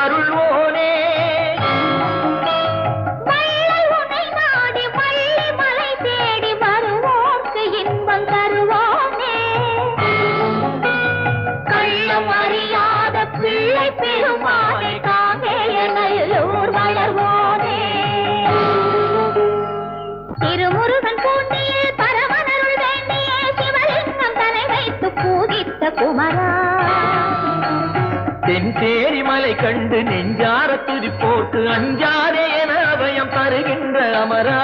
அருள்வோனே உன்னை நாடி மல்லி மலை தேடி வருவோர்க்கு இன்பம் தருவோனே கள்ளம் அறியாத பிள்ளை பெருமானை காங்கேயநல்லூர் வளர்வோனே திருமுருகன் பூண்டியில் பரமனருள் வேண்டிய சிவலிங்கம் தலை வைத்து பூஜித்த குமரா தென்சேரி மலை கண்டு நெஞ்சார துதி போட்டு அஞ்சாதே என அபயம் தருகின்ற அமரா